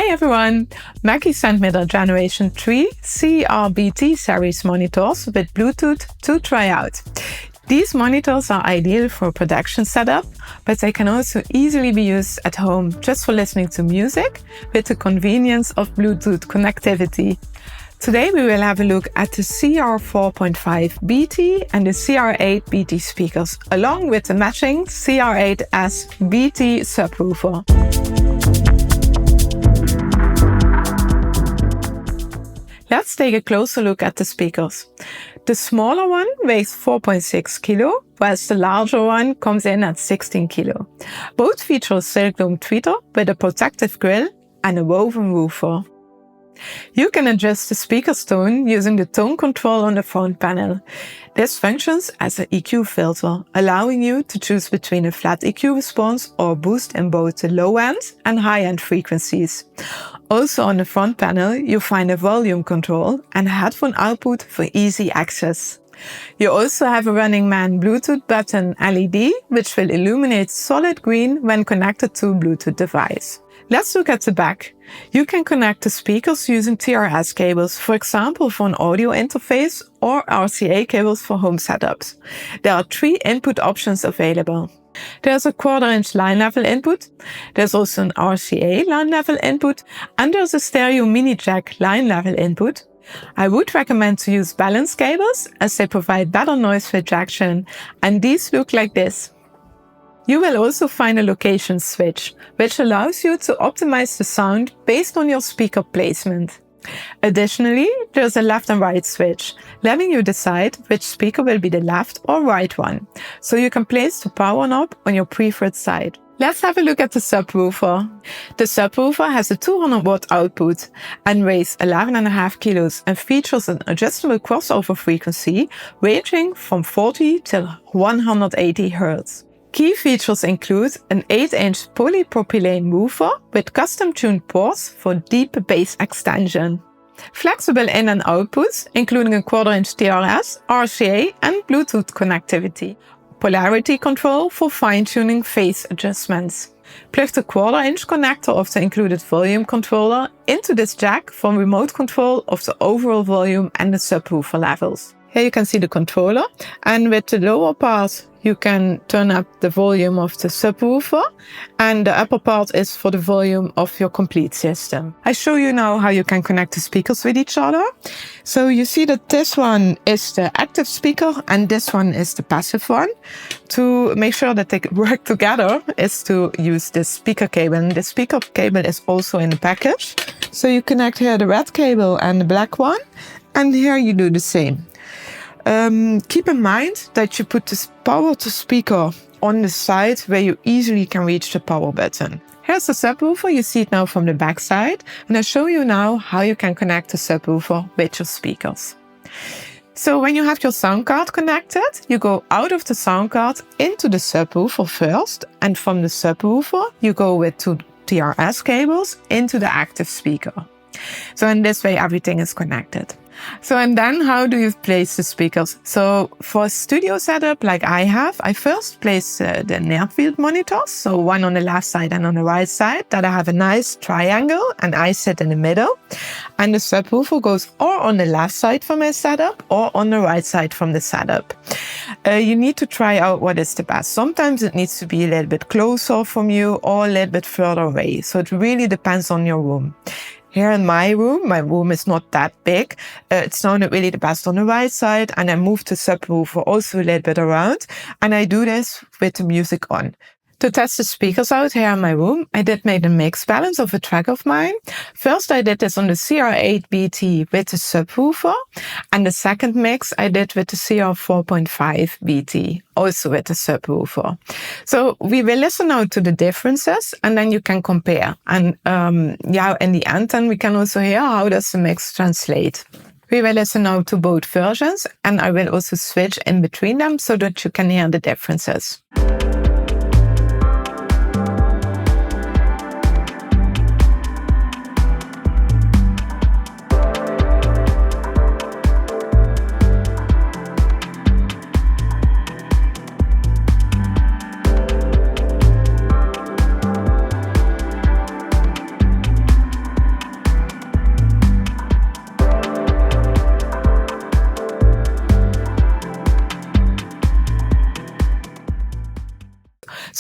Hi everyone! Mackie sent me the Generation 3 CRBT series monitors with Bluetooth to try out. These monitors are ideal for a production setup, but they can also easily be used at home just for listening to music with the convenience of Bluetooth connectivity. Today we will have a look at the CR 4.5 BT and the CR8 BT speakers, along with the matching CR8S BT subwoofer. Let's take a closer look at the speakers. The smaller one weighs 4.6 kilo, whilst the larger one comes in at 16 kilo. Both feature a silk dome tweeter with a protective grille and a woven woofer. You can adjust the speaker's tone using the tone control on the front panel. This functions as an EQ filter, allowing you to choose between a flat EQ response or boost in both the low-end and high-end frequencies. Also on the front panel, you find a volume control and a headphone output for easy access. You also have a running man Bluetooth button LED, which will illuminate solid green when connected to a Bluetooth device. Let's look at the back. You can connect the speakers using TRS cables, for example for an audio interface, or RCA cables for home setups. There are 3 input options available. There's a 1/4-inch line level input, there's also an RCA line level input, and there's a stereo mini jack line level input. I would recommend to use balance cables as they provide better noise rejection, and these look like this. You will also find a location switch, which allows you to optimize the sound based on your speaker placement. Additionally, there's a left and right switch, letting you decide which speaker will be the left or right one, so you can place the power knob on your preferred side. Let's have a look at the subwoofer. The subwoofer has a 200 watt output and weighs 11.5 kilos and features an adjustable crossover frequency ranging from 40 till 180 Hz. Key features include an 8-inch polypropylene woofer with custom-tuned ports for deep bass extension, flexible in- and outputs including a 1/4-inch TRS, RCA and Bluetooth connectivity, polarity control for fine-tuning phase adjustments. Plug the 1/4-inch connector of the included volume controller into this jack for remote control of the overall volume and the subwoofer levels. Here you can see the controller, and with the lower part you can turn up the volume of the subwoofer, and the upper part is for the volume of your complete system. I show you now how you can connect the speakers with each other. So you see that this one is the active speaker and this one is the passive one. To make sure that they work together is to use this speaker cable, and the speaker cable is also in the package. So you connect here the red cable and the black one, and here you do the same. Keep in mind that you put this power to speaker on the side where you easily can reach the power button. Here's the subwoofer, you see it now from the back side, and I'll show you now how you can connect the subwoofer with your speakers. So when you have your sound card connected, you go out of the sound card into the subwoofer first, and from the subwoofer you go with 2 TRS cables into the active speaker. So in this way everything is connected. So and then how do you place the speakers? So for a studio setup like I have, I first place the near-field monitors, so one on the left side and on the right side, that I have a nice triangle and I sit in the middle. And the subwoofer goes or on the left side from my setup or on the right side from the setup. You need to try out what is the best. Sometimes it needs to be a little bit closer from you or a little bit further away. So it really depends on your room. Here in my room is not that big. It sounded really the best on the right side, and I moved the subwoofer also a little bit around, and I do this with the music on. To test the speakers out here in my room, I did make a mix balance of a track of mine. First I did this on the CR8 BT with the subwoofer, and the second mix I did with the CR 4.5 BT, also with the subwoofer. So we will listen now to the differences and then you can compare. And in the end then we can also hear how does the mix translate. We will listen now to both versions, and I will also switch in between them so that you can hear the differences.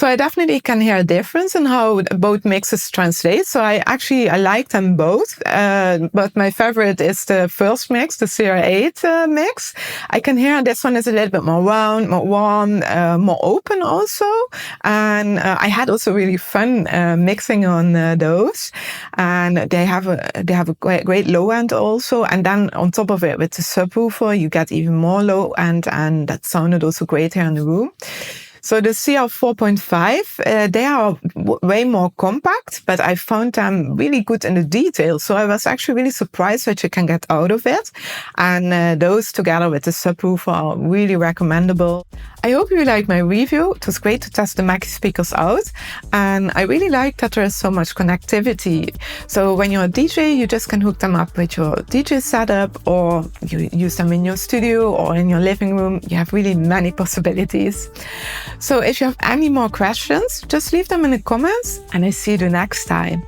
So I definitely can hear a difference in how both mixes translate. So I like them both, but my favorite is the first mix, the CR8 mix. I can hear this one is a little bit more round, more warm, more open also. And I had also really fun mixing on those. And they have a great low end also. And then on top of it, with the subwoofer, you get even more low end, and that sounded also great here in the room. So the CR 4.5, they are way more compact, but I found them really good in the detail. So I was actually really surprised what you can get out of it. And those together with the subwoofer are really recommendable. I hope you liked my review. It was great to test the Mackie speakers out. And I really like that there is so much connectivity. So when you're a DJ, you just can hook them up with your DJ setup, or you use them in your studio or in your living room. You have really many possibilities. So if you have any more questions, just leave them in the comments, and I see you next time.